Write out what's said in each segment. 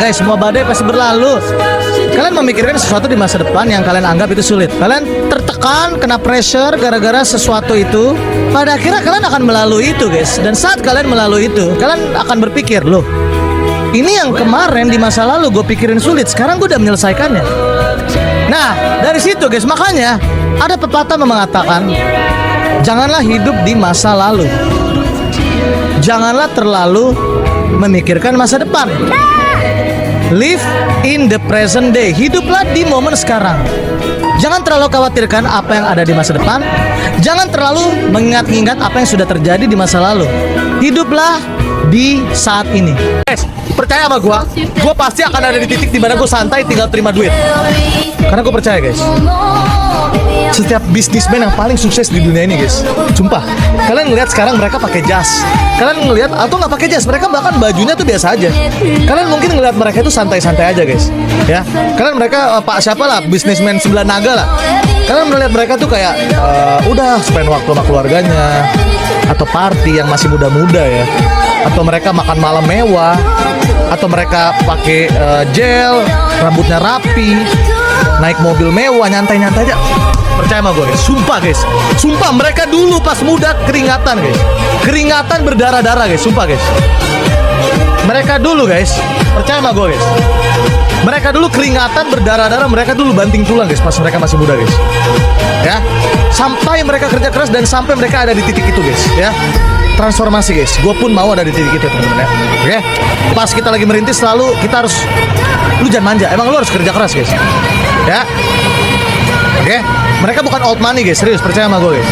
guys, semua badai pasti berlalu. Kalian memikirkan sesuatu di masa depan yang kalian anggap itu sulit. Kalian tertekan, kena pressure gara-gara sesuatu itu. Pada akhirnya kalian akan melalui itu, guys. Dan saat kalian melalui itu, kalian akan berpikir, loh, ini yang kemarin di masa lalu gue pikirin sulit, sekarang gue udah menyelesaikannya. Nah, dari situ, guys, makanya ada pepatah mengatakan, janganlah hidup di masa lalu. Janganlah terlalu memikirkan masa depan. Live in the present day. Hiduplah di momen sekarang. Jangan terlalu khawatirkan apa yang ada di masa depan. Jangan terlalu mengingat-ingat apa yang sudah terjadi di masa lalu. Hiduplah di saat ini. Guys, percaya sama gua pasti akan ada di titik dimana gua santai tinggal terima duit. Karena gua percaya, guys, setiap bisnismen yang paling sukses di dunia ini, guys, sumpah, kalian ngelihat sekarang mereka pakai jas. Kalian ngelihat atau nggak pakai jas, mereka bahkan bajunya tuh biasa aja. Kalian mungkin ngelihat mereka itu santai-santai aja, guys. Ya, kalian mereka pak siapa lah, bisnismen 9 naga lah. Kalian melihat mereka tuh kayak udah spend waktu sama keluarganya, atau party yang masih muda-muda ya, atau mereka makan malam mewah, atau mereka pakai gel, rambutnya rapi, naik mobil mewah, nyantai-nyantai aja. Percaya sama gue, guys, sumpah mereka dulu pas muda keringatan, guys, keringatan berdarah-darah, guys, sumpah, guys. Mereka dulu, guys, percaya sama gue, guys, mereka dulu keringatan berdarah-darah, mereka dulu banting tulang, guys, pas mereka masih muda, guys. Ya, sampai mereka kerja keras dan sampai mereka ada di titik itu, guys. Ya, transformasi, guys. Gue pun mau ada di titik itu, teman-teman, ya. Oke, pas kita lagi merintis selalu kita harus, lu jangan manja, emang lu harus kerja keras, guys. Ya, oke. Mereka bukan old money, guys, serius, percaya sama gue, guys.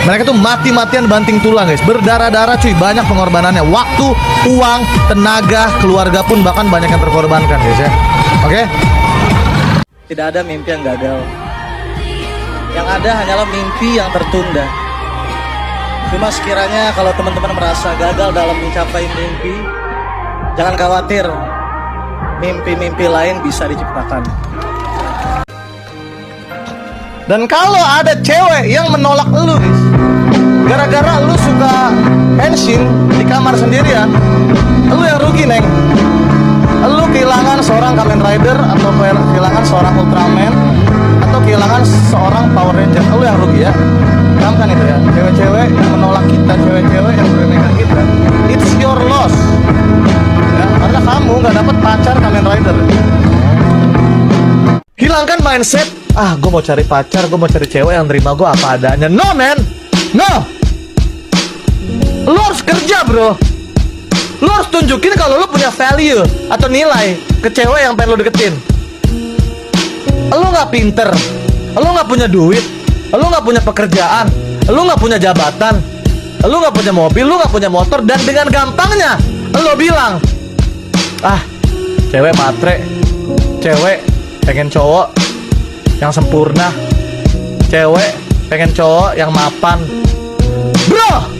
Mereka tuh mati-matian banting tulang, guys, berdarah-darah, cuy, banyak pengorbanannya, waktu, uang, tenaga, keluarga pun bahkan banyak yang terkorbankan, guys, ya. Oke. Tidak ada mimpi yang gagal. Yang ada hanyalah mimpi yang tertunda. Cuma sekiranya kalau teman-teman merasa gagal dalam mencapai mimpi, jangan khawatir, mimpi-mimpi lain bisa diciptakan. Dan kalau ada cewek yang menolak lu, guys, gara-gara lu suka henshin di kamar sendirian, lu yang rugi, neng. Lu kehilangan seorang Kamen Rider, atau kehilangan seorang Ultraman, atau kehilangan seorang Power Ranger. Lu yang rugi, ya. Camkan itu, ya. Cewek-cewek yang menolak kita, cewek-cewek yang meremehkan kita, it's your loss, ya, karena kamu gak dapat pacar Kamen Rider. Hilangkan mindset, gue mau cari pacar, gue mau cari cewek yang terima gue apa adanya. No, man, no. Lo harus kerja, bro. Lo harus tunjukin kalau lo punya value atau nilai ke cewek yang pengen lo deketin. Lo gak pinter, lo gak punya duit, lo gak punya pekerjaan, lo gak punya jabatan, lo gak punya mobil, lo gak punya motor, dan dengan gampangnya lo bilang, cewek matre, cewek pengen cowok yang sempurna, cewek pengen cowok yang mapan. Bro,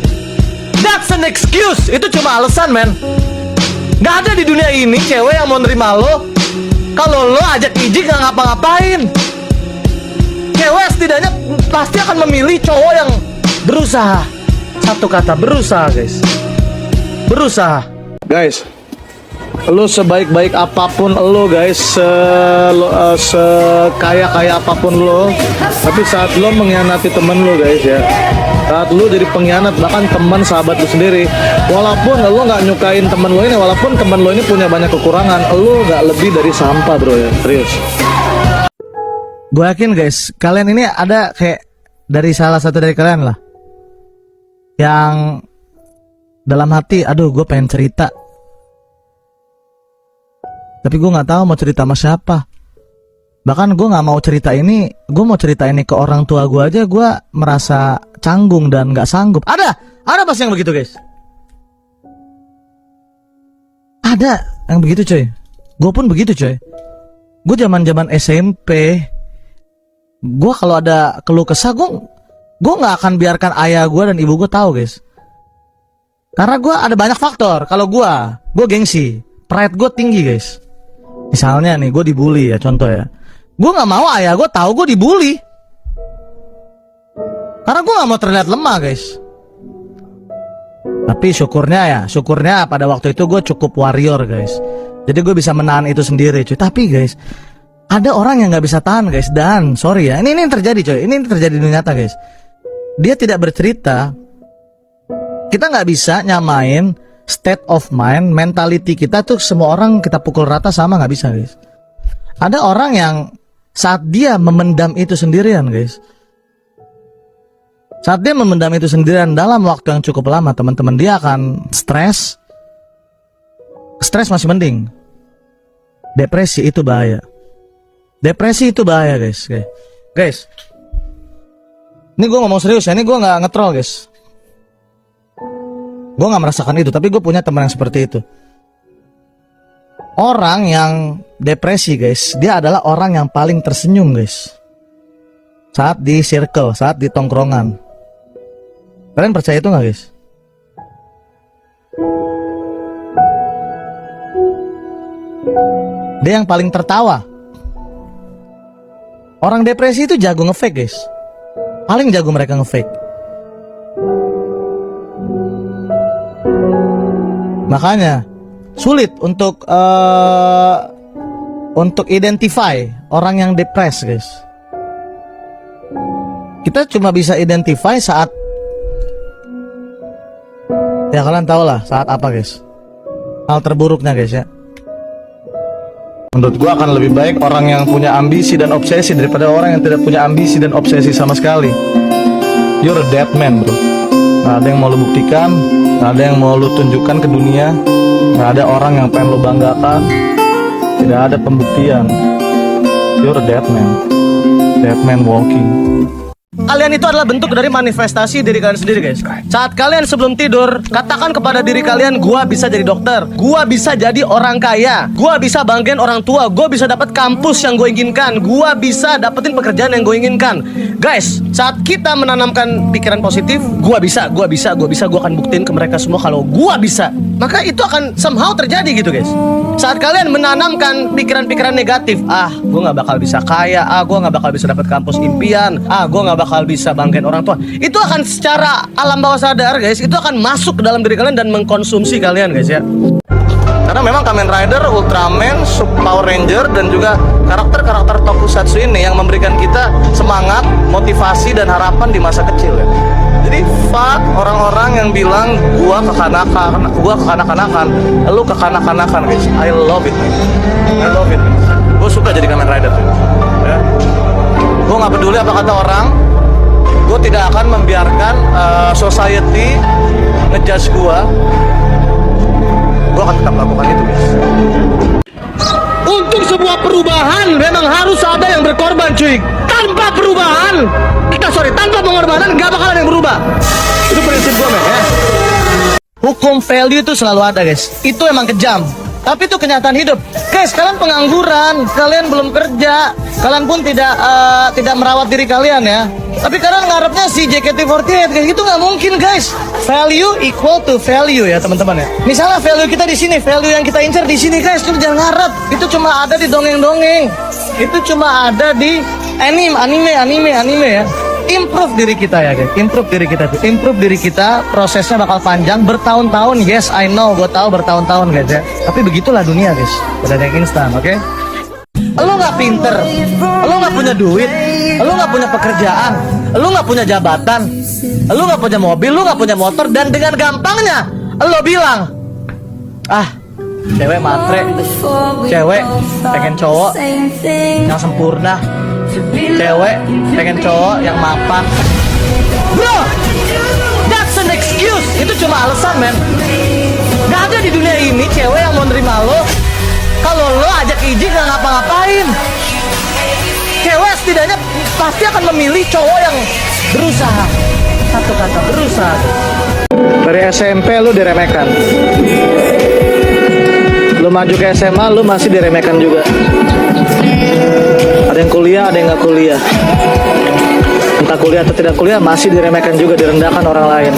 that's an excuse. Itu cuma alasan, man. Gak ada di dunia ini cewek yang mau nerima lo kalau lo ajak ijik gak ngapa-ngapain. Cewek setidaknya pasti akan memilih cowok yang berusaha. Satu kata, berusaha, guys. Berusaha. Guys, lo sebaik-baik apapun lo, guys, sekaya-kaya apapun lo, tapi saat lo mengkhianati temen lo, guys, ya, saat lo jadi pengkhianat bahkan teman sahabat lo sendiri, walaupun lo nggak nyukain temen lo ini, walaupun temen lo ini punya banyak kekurangan, lo nggak lebih dari sampah, bro, ya, serius. Gue yakin, guys, kalian ini ada kayak dari salah satu dari kalian lah yang dalam hati, aduh, gue pengen cerita, tapi gue nggak tahu mau cerita sama siapa. Bahkan gue nggak mau cerita ini, gue mau cerita ini ke orang tua gue aja, gue merasa canggung dan nggak sanggup. Ada pasti yang begitu, guys. Ada yang begitu, coy. Gue pun begitu, coy. Gue zaman SMP, gue kalau ada keluh kesah, gue nggak akan biarkan ayah gue dan ibu gue tahu, guys. Karena gue ada banyak faktor. Kalau gue gengsi, pride gue tinggi, guys. Misalnya nih, gue dibully ya, contoh ya. Gue gak mau ayah gue tahu gue dibully, karena gue gak mau terlihat lemah, guys. Tapi syukurnya pada waktu itu gue cukup warrior, guys. Jadi gue bisa menahan itu sendiri cuy. Tapi guys, ada orang yang nggak bisa tahan guys. Dan sorry ya, ini yang terjadi coy. Ini terjadi di dunia nyata guys. Dia tidak bercerita. Kita nggak bisa nyamain state of mind, mentality kita tuh semua orang kita pukul rata sama, nggak bisa guys. Ada orang yang saat dia memendam itu sendirian guys. Saat dia memendam itu sendirian dalam waktu yang cukup lama, teman-teman, dia akan stres. Stres masih mending. Depresi itu bahaya. Depresi itu bahaya guys. Guys, ini gue ngomong serius ya, ini gue nggak ngetrol guys. Gue nggak merasakan itu, tapi gue punya teman yang seperti itu. Orang yang depresi guys, dia adalah orang yang paling tersenyum guys. Saat di circle, saat di tongkrongan. Kalian percaya itu nggak guys? Dia yang paling tertawa. Orang depresi itu jago nge-fake guys. Paling jago mereka nge-fake. Makanya sulit untuk identify orang yang depres guys. Kita cuma bisa identify saat, ya kalian tau lah saat apa guys. Hal terburuknya guys ya. Menurut gua akan lebih baik orang yang punya ambisi dan obsesi daripada orang yang tidak punya ambisi dan obsesi sama sekali. You're a dead man bro. Gak ada yang mau lu buktikan, gak ada yang mau lu tunjukkan ke dunia, gak ada orang yang pengen lu banggakan. Tidak ada pembuktian. You're a dead man. Dead man walking. Kalian itu adalah bentuk dari manifestasi diri kalian sendiri guys. Saat kalian sebelum tidur, katakan kepada diri kalian, gua bisa jadi dokter, gua bisa jadi orang kaya, gua bisa banggain orang tua, gua bisa dapat kampus yang gue inginkan, gua bisa dapetin pekerjaan yang gue inginkan. Guys, saat kita menanamkan pikiran positif, gua bisa, gua akan buktiin ke mereka semua kalau gua bisa. Maka itu akan somehow terjadi gitu guys. Saat kalian menanamkan pikiran-pikiran negatif, gua nggak bakal bisa kaya, gua nggak bakal bisa dapat kampus impian, gua nggak bakal bisa banggain orang tua, itu akan secara alam bawah sadar guys, itu akan masuk ke dalam diri kalian dan mengkonsumsi kalian guys ya. Karena memang Kamen Rider, Ultraman, Power Ranger, dan juga karakter-karakter tokusatsu ini yang memberikan kita semangat, motivasi, dan harapan di masa kecil ya. Jadi fuck orang-orang yang bilang gua kekanak-kanakan, lu kekanak-kanakan guys. I love it man. I love it. Gue suka jadi Kamen Rider ya. Gue gak peduli apa kata orang. Gue tidak akan membiarkan society ngejudge gue. Gue akan tetap lakukan itu guys. Untuk sebuah perubahan memang harus ada yang berkorban cuy. Tanpa perubahan, tanpa pengorbanan gak bakal ada yang berubah. Itu prinsip gue men ya. Hukum value itu selalu ada guys. Itu emang kejam, tapi itu kenyataan hidup. Guys, kalian pengangguran, kalian belum kerja, kalian pun tidak merawat diri kalian ya. Tapi kalian ngarepnya si JKT48 kayak gitu nggak mungkin guys. Value equal to value ya teman-teman ya. Misalnya value kita di sini, value yang kita incar di sini guys, itu jangan ngarep. Itu cuma ada di dongeng-dongeng. Itu cuma ada di anime ya. Improve diri kita ya guys, improve diri kita, prosesnya bakal panjang, bertahun-tahun. Yes, I know, gue tahu bertahun-tahun guys ya. Tapi begitulah dunia guys, udah ada yang instan, oke? Lo nggak pinter, lo nggak punya duit, lo nggak punya pekerjaan, lo nggak punya jabatan, lo nggak punya mobil, lo nggak punya motor, dan dengan gampangnya lo bilang, cewek matre, cewek pengen cowok yang sempurna, cewek pengen cowok yang mapan. Bro, that's an excuse. Itu cuma alasan men. Gak ada di dunia ini cewek yang mau nerima lo kalau lo ajak izin gak ngapa-ngapain. Cewek setidaknya pasti akan memilih cowok yang berusaha. Satu kata, berusaha. Dari SMP lo diremehkan, lo maju ke SMA lo masih diremehkan juga. Ada yang kuliah, ada yang nggak kuliah. Entah kuliah atau tidak kuliah, masih diremehkan juga, direndahkan orang lain.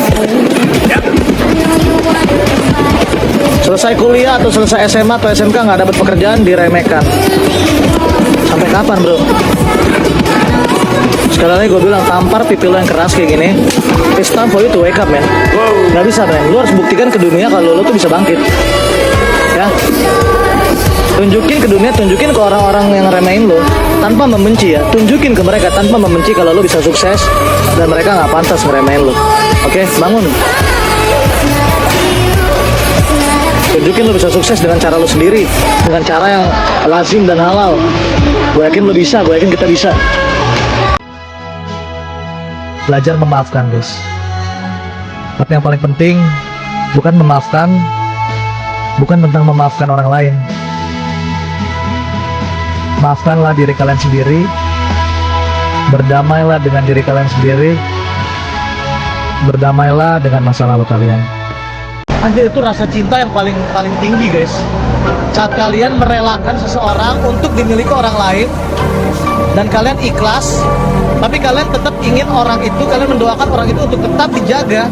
Selesai kuliah atau selesai SMA atau SMK nggak dapat pekerjaan, diremehkan. Sampai kapan bro? Sekali lagi gue bilang, tampar pipi lo yang keras kayak gini. It's time for you to wake up man. Nggak bisa man, lo harus buktikan ke dunia kalau lo tuh bisa bangkit. Ya. ke dunia, tunjukin ke orang-orang yang remehin lo tanpa membenci ya. Tunjukin ke mereka tanpa membenci kalau lo bisa sukses dan mereka nggak pantas ngeremehin lo. Oke, bangun. Tunjukin lo bisa sukses dengan cara lo sendiri, dengan cara yang lazim dan halal. Gue yakin lo bisa, gue yakin kita bisa. Belajar memaafkan, guys. Tapi yang paling penting bukan memaafkan, bukan tentang memaafkan orang lain. Maafkanlah diri kalian sendiri, berdamailah dengan diri kalian sendiri, berdamailah dengan masa lalu kalian. Anjir, itu rasa cinta yang paling tinggi, guys. Saat kalian merelakan seseorang untuk dimiliki orang lain dan kalian ikhlas, tapi kalian tetap ingin orang itu, kalian mendoakan orang itu untuk tetap dijaga,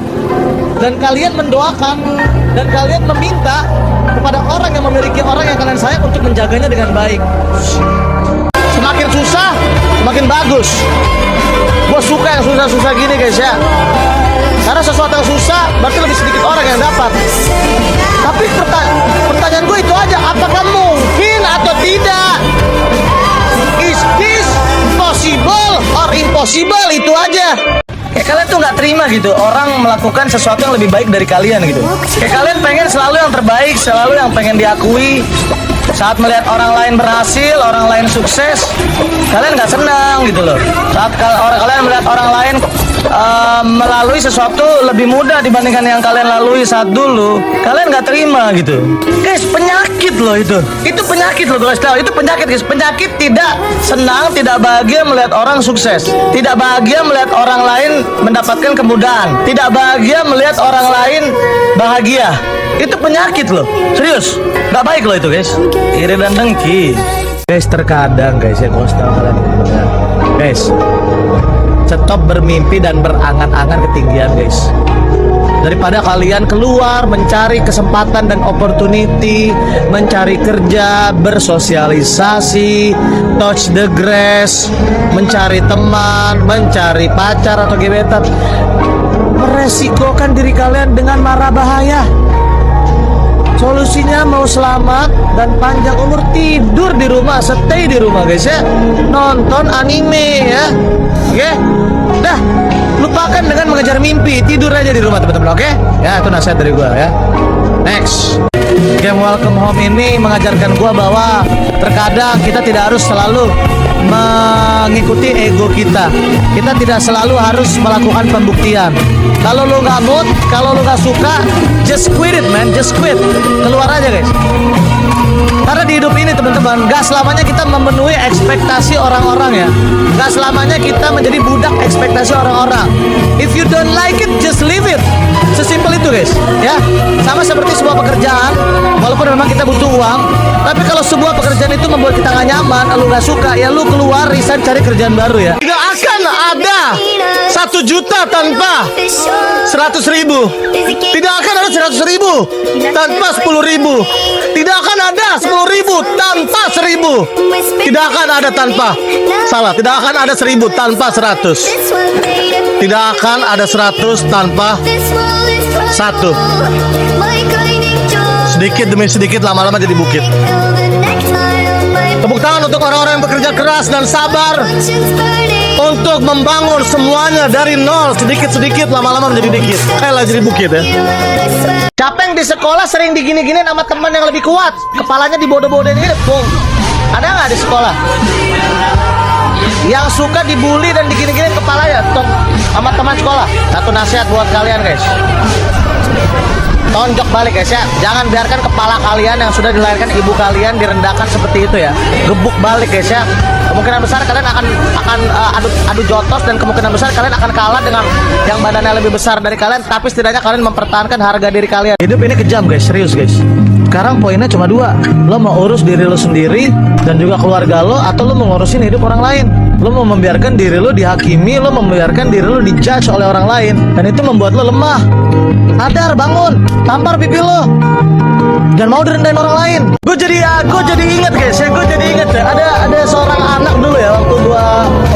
dan kalian mendoakan dan kalian meminta kepada orang yang memiliki orang yang kalian sayang untuk menjaganya dengan baik. Semakin susah, semakin bagus. Gue suka yang susah-susah gini, guys ya. Karena sesuatu yang susah berarti lebih sedikit orang yang dapat. Tapi pertanyaan gue itu aja, apakah mungkin atau tidak? Is this possible or impossible? Itu aja. Kayak kalian tuh nggak terima gitu orang melakukan sesuatu yang lebih baik dari kalian gitu. Kayak kalian pengen selalu yang terbaik, selalu yang pengen diakui. Saat melihat orang lain berhasil, orang lain sukses, kalian nggak senang gitu loh. Saat kalian melihat orang lain melalui sesuatu lebih mudah dibandingkan yang kalian lalui saat dulu, kalian nggak terima gitu. Guys, penyakit loh itu. Itu penyakit loh, guys. Itu penyakit, guys. Penyakit tidak senang, tidak bahagia melihat orang sukses, tidak bahagia melihat orang lain mendapatkan kemudahan, tidak bahagia melihat orang lain bahagia. Itu penyakit loh, serius, nggak baik loh itu, guys. Iri dan dengki. Guys, terkadang guys ya, kalian guys, stop bermimpi dan berangan-angan ketinggian, guys. Daripada kalian keluar mencari kesempatan dan opportunity, mencari kerja, bersosialisasi, touch the grass, mencari teman, mencari pacar atau gebetan, meresikokan diri kalian dengan mara bahaya. Solusinya mau selamat dan panjang umur, tidur di rumah, stay di rumah, guys ya. Nonton anime ya. Oke? Dah, lupakan dengan mengejar mimpi, tidur aja di rumah, teman-teman, oke? Ya, itu nasihat dari gua ya. Next. Game Welcome Home ini mengajarkan gua bahwa terkadang kita tidak harus selalu mengikuti ego kita. Kita tidak selalu harus melakukan pembuktian. Kalau lu nggak mood, kalau lu nggak suka, just quit it, man, just quit. Keluar aja, guys. Karena di hidup ini, teman-teman, gak selamanya kita memenuhi ekspektasi orang-orang ya. Gak selamanya kita menjadi budak ekspektasi orang-orang. If you don't like it, just leave it. Sesimpel itu, guys. Ya, sama seperti sebuah pekerjaan. Walaupun memang kita butuh uang, tapi kalau sebuah pekerjaan itu membuat kita gak nyaman, lu gak suka, ya lu keluar, resign, cari kerjaan baru ya. Tidak akan ada 1 juta tanpa 100.000. Tidak akan ada 100.000 tanpa 10.000. Tidak akan ada 10.000 tanpa 1.000. Tidak akan ada tanpa, salah, tidak akan ada 1.000 tanpa 100. Tidak akan ada 100 tanpa 1. Sedikit demi sedikit, lama-lama jadi bukit. Tepuk tangan untuk orang-orang yang bekerja keras dan sabar untuk membangun semuanya dari nol, sedikit-sedikit, lama-lama menjadi dikit. Kayak jadi bukit ya. Siapa yang di sekolah sering digini-gini sama teman yang lebih kuat, kepalanya dibodoh-bodohin ini, boom. Ada nggak di sekolah? Yang suka dibully dan digini-gini kepalanya sama teman sekolah. Satu nasihat buat kalian, guys. Tonjok balik, guys ya. Jangan biarkan kepala kalian yang sudah dilahirkan ibu kalian direndahkan seperti itu ya. Gebuk balik, guys ya. Kemungkinan besar kalian akan adu jotos, dan kemungkinan besar kalian akan kalah dengan yang badannya lebih besar dari kalian, tapi setidaknya kalian mempertahankan harga diri kalian. Hidup ini kejam, guys, serius, guys. Sekarang poinnya cuma 2. Lo mau urus diri lo sendiri dan juga keluarga lo, atau lo mau ngurusin hidup orang lain. Lo mau membiarkan diri lo dihakimi, lo membiarkan diri lo dijudge oleh orang lain, dan itu membuat lo lemah. Sadar, bangun, tampar pipi lo. Jangan mau direndahin orang lain. Gue jadi inget, guys ya. Gue jadi inget ya. Ada seorang anak dulu ya, waktu gue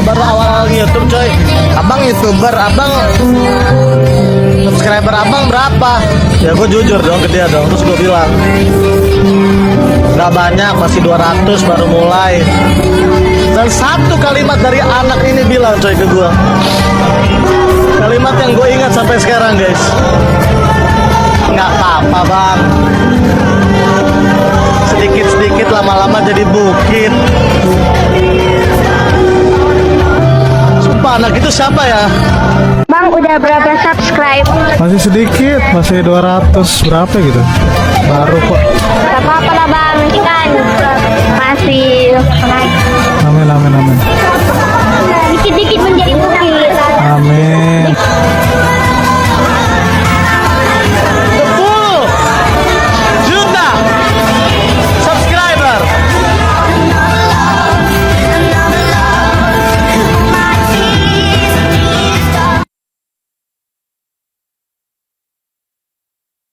baru awal YouTube, coy. Abang YouTuber, abang subscriber abang berapa? Ya gue jujur dong ke dia dong. Terus gue bilang, nggak banyak, masih 200 baru mulai. Dan satu kalimat dari anak ini bilang coy ke gue, kalimat yang gue ingat sampai sekarang guys, nggak apa-apa bang, sedikit-sedikit lama-lama jadi bukit. Sumpah anak itu siapa ya? Bang, udah berapa subscribe? Masih sedikit, masih 200 berapa gitu. Baru kok. Gak apa-apa lah bang, nanti kan masih Amin, amin, amin. dikit-dikit menjadi bukit. Amin. 10 juta subscriber.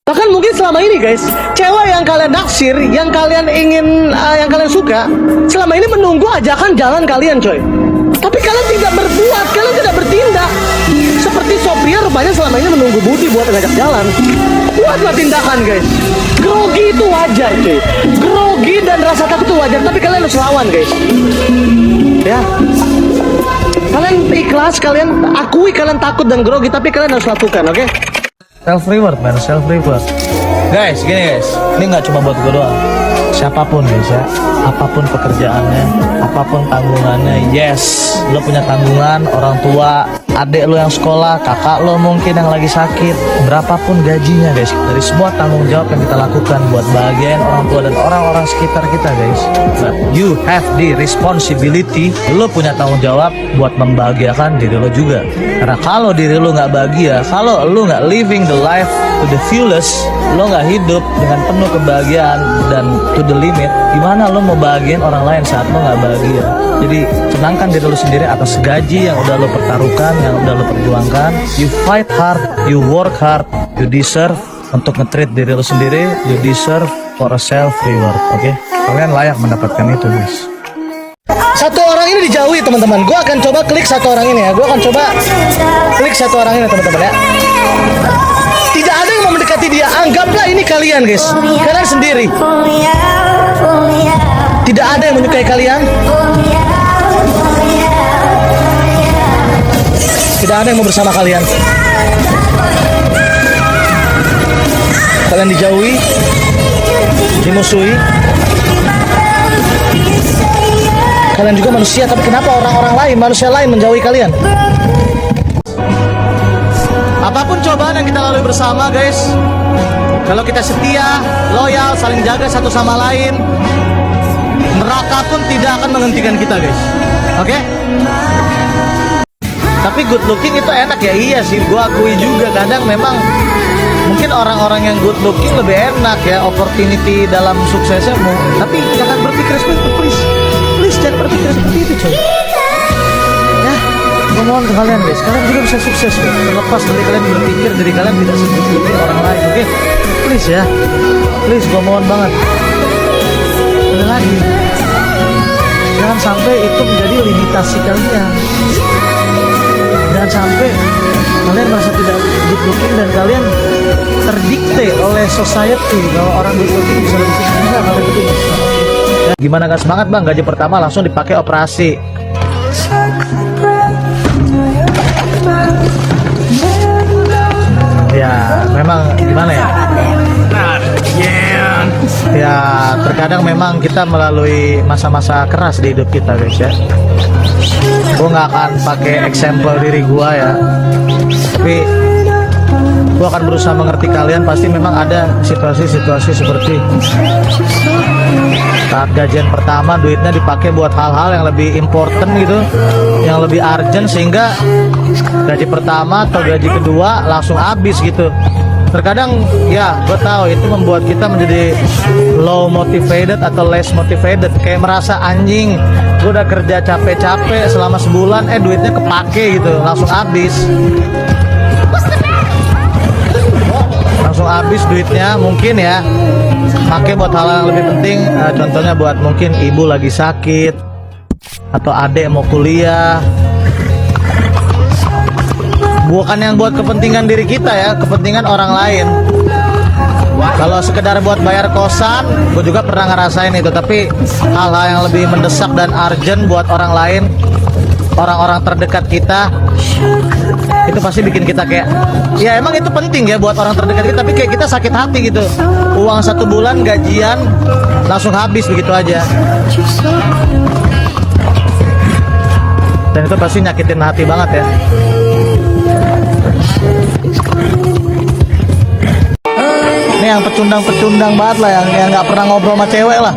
Bahkan mungkin selama ini guys, cewek yang kalian naksir, yang kalian ingin, yang kalian suka, selama ini menunggu ajakan jalan kalian coy. Tapi kalian tidak berbuat, kalian tidak bertindak. Seperti Sophia rupanya selama ini menunggu Budi buat ngajak jalan. Buatlah tindakan guys. Grogi itu wajar cuy. Grogi dan rasa takut itu wajar, tapi kalian harus lawan guys. Ya. Kalian ikhlas, kalian akui kalian takut dan grogi, tapi kalian harus lakukan, oke? Self reward man, self reward. Guys, gini guys, ini nggak cuma buat gue doang. Siapapun guys ya, apapun pekerjaannya, apapun tanggungannya, yes, lo punya tanggungan, orang tua, adik lo yang sekolah, kakak lo mungkin yang lagi sakit, berapapun gajinya guys, dari semua tanggung jawab yang kita lakukan buat bahagiain orang tua dan orang-orang sekitar kita guys. But you have the responsibility, lo punya tanggung jawab buat membahagiakan diri lo juga. Karena kalau diri lo nggak bahagia, kalau lo nggak living the life to the fullest, lo nggak hidup dengan penuh kebahagiaan dan to the limit, gimana lo mau bahagiain orang lain saat lo nggak bahagia? Jadi senangkan diri lo sendiri atas gaji yang udah lo pertaruhkan, yang udah lo perjuangkan. You fight hard, you work hard, you deserve untuk nge-treat diri lo sendiri, you deserve for a self reward, oke? Kalian layak mendapatkan itu guys. Satu orang ini dijauhi teman-teman. Gue akan coba klik satu orang ini ya. Gue akan coba klik satu orang ini teman-teman ya. Tidak ada yang mau mendekati dia. Anggaplah ini kalian guys. Kalian sendiri. Tidak ada yang menyukai kalian. Tidak ada yang mau bersama kalian. Kalian dijauhi, dimusuhi. Kalian juga manusia, tapi kenapa orang-orang lain, manusia lain menjauhi kalian? Apapun cobaan yang kita lalui bersama guys, kalau kita setia, loyal, saling jaga satu sama lain, neraka pun tidak akan menghentikan kita guys. Oke? Tapi good looking itu enak ya, iya sih, gue akui juga kadang memang mungkin orang-orang yang good looking lebih enak ya, opportunity dalam suksesnya. Tapi jangan berpikir seperti itu, please. Please jangan berpikir seperti itu coy. Ya, gue mohon ke kalian guys, kalian juga bisa sukses ya. Terlepas dari kalian berpikir diri kalian tidak seperti orang lain, oke? Please ya, please gue mohon banget. Ada lagi, jangan sampai itu menjadi limitasi kalian. Jangan sampai kalian merasa tidak good looking dan kalian terdikte oleh society kalau orang good looking bisa lebih tinggi. Enggak, kalau gitu. Gimana gak semangat bang, gaji pertama langsung dipakai operasi. Ya memang gimana ya, ya terkadang memang kita melalui masa-masa keras di hidup kita guys ya. Gue gak akan pakai example diri gue ya, tapi gue akan berusaha mengerti kalian. Pasti memang ada situasi-situasi seperti saat gajian pertama duitnya dipakai buat hal-hal yang lebih important gitu, yang lebih urgent, sehingga gaji pertama atau gaji kedua langsung habis gitu. Terkadang ya gue tahu itu membuat kita menjadi low motivated atau less motivated, kayak merasa anjing gue udah kerja capek-capek selama sebulan, duitnya kepake gitu, langsung habis. Langsung habis duitnya, mungkin ya pakai buat hal yang lebih penting, contohnya buat mungkin ibu lagi sakit atau adik mau kuliah, bukan yang buat kepentingan diri kita ya, kepentingan orang lain. Kalau sekedar buat bayar kosan, gue juga pernah ngerasain itu. Tapi hal-hal yang lebih mendesak dan urgent buat orang lain, orang-orang terdekat kita, itu pasti bikin kita kayak, ya emang itu penting ya buat orang terdekat kita, tapi kayak kita sakit hati gitu. Uang 1 bulan gajian langsung habis begitu aja. Dan itu pasti nyakitin hati banget ya. Ini yang pecundang-pecundang banget lah, yang nggak pernah ngobrol sama cewek lah.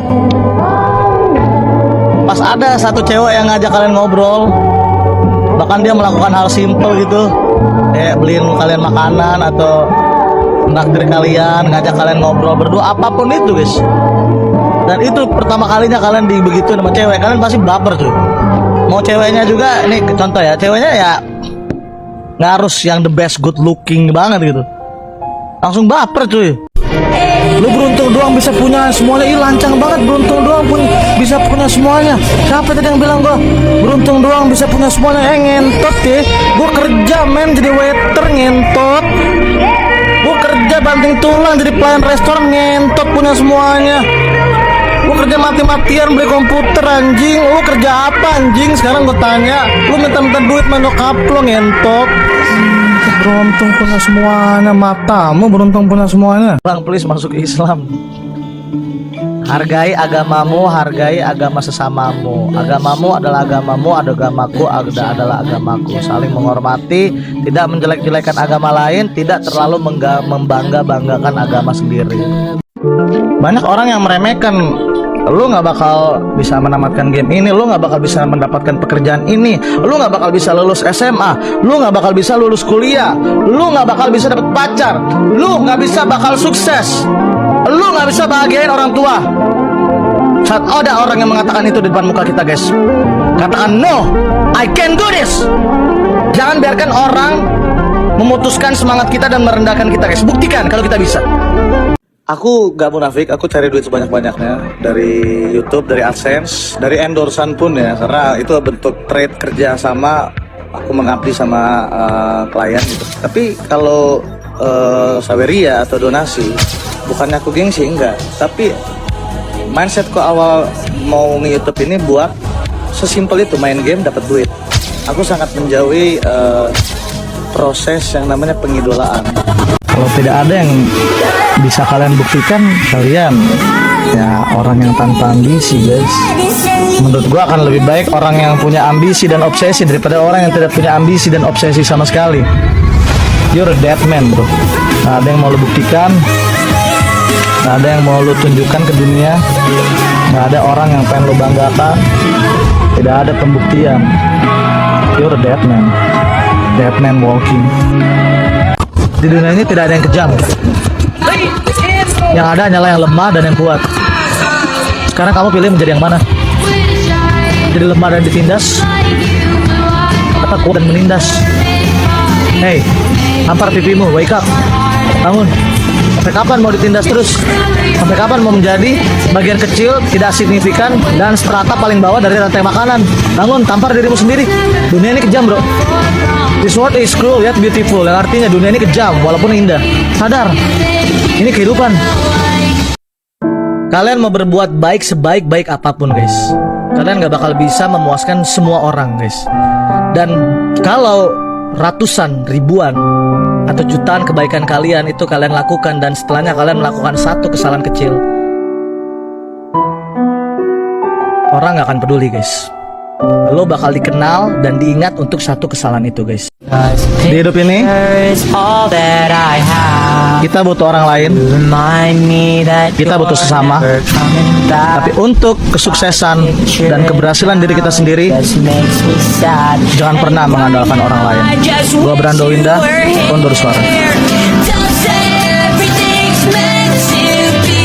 Pas ada satu cewek yang ngajak kalian ngobrol, bahkan dia melakukan hal simple gitu, kayak beliin kalian makanan atau naktir kalian, ngajak kalian ngobrol berdua, apapun itu guys. Dan itu pertama kalinya kalian begitu sama cewek, kalian pasti baper cuy. Mau ceweknya juga, ini contoh ya, ceweknya ya nggak harus yang the best good looking banget gitu, langsung baper cuy. Lu beruntung doang bisa punya semuanya. Ih lancang banget, beruntung doang pun bisa punya semuanya. Siapa tadi yang bilang gua beruntung doang bisa punya semuanya? Ngentot ya. Gua kerja men jadi waiter, ngentot. Gua kerja banting tulang jadi pelayan restoran, ngentot punya semuanya. Gua kerja mati-matian beli komputer anjing. Lu kerja apa anjing? Sekarang gua tanya, lu minta-minta duit sama nyokap lu, ngentot. Beruntung punya semuanya, matamu beruntung punya semuanya. Bang, please masuk Islam. Hargai agamamu, hargai agama sesamamu. Agamamu adalah agamamu, agamaku adalah agamaku. Saling menghormati, tidak menjelek-jelekan agama lain, tidak terlalu membangga-banggakan agama sendiri. Banyak orang yang meremehkan, lu nggak bakal bisa menamatkan game ini, lu nggak bakal bisa mendapatkan pekerjaan ini, lu nggak bakal bisa lulus SMA, lu nggak bakal bisa lulus kuliah, lu nggak bakal bisa dapat pacar, lu nggak bisa bakal sukses, lu nggak bisa bahagiain orang tua. Saat ada orang yang mengatakan itu di depan muka kita guys, katakan no, I can do this. Jangan biarkan orang memutuskan semangat kita dan merendahkan kita guys. Buktikan kalau kita bisa. Aku gak munafik, aku cari duit sebanyak-banyaknya dari YouTube, dari AdSense, dari endorsan pun ya, karena itu bentuk trade kerja sama, aku mengabdi sama klien gitu. Tapi kalau saweria atau donasi, bukannya aku gengsi, enggak. Tapi mindsetku awal mau nge-YouTube ini buat sesimpel itu, main game dapat duit. Aku sangat menjauhi proses yang namanya pengidolaan. Kalau tidak ada yang bisa kalian buktikan, kalian ya orang yang tanpa ambisi guys. Menurut gua akan lebih baik orang yang punya ambisi dan obsesi daripada orang yang tidak punya ambisi dan obsesi sama sekali. You're a dead man bro. Gak ada yang mau lu buktikan, gak ada yang mau lu tunjukkan ke dunia, gak ada orang yang pengen lu banggakan, tidak ada pembuktian. You're a dead man. Dead man walking. Di dunia ini tidak ada yang kejam. Yang ada hanyalah yang lemah dan yang kuat. Sekarang kamu pilih menjadi yang mana? Jadi lemah dan ditindas, atau kuat dan menindas? Hey, tampar pipimu, wake up, bangun. Sampai kapan mau ditindas terus? Sampai kapan mau menjadi bagian kecil, tidak signifikan, dan strata paling bawah dari rantai makanan? Bangun, tampar dirimu sendiri. Dunia ini kejam bro. This world is cruel yet beautiful. Yang artinya dunia ini kejam walaupun indah. Sadar, ini kehidupan. Kalian mau berbuat baik sebaik-baik apapun guys, kalian gak bakal bisa memuaskan semua orang guys. Dan kalau ratusan, ribuan, atau jutaan kebaikan kalian itu kalian lakukan, dan setelahnya kalian melakukan satu kesalahan kecil, orang gak akan peduli guys. Lo bakal dikenal dan diingat untuk satu kesalahan itu guys. Di hidup ini kita butuh orang lain, kita butuh sesama. Tapi untuk kesuksesan dan keberhasilan diri kita sendiri, jangan pernah mengandalkan orang lain. Gua Brando Winda, Kondur Suara.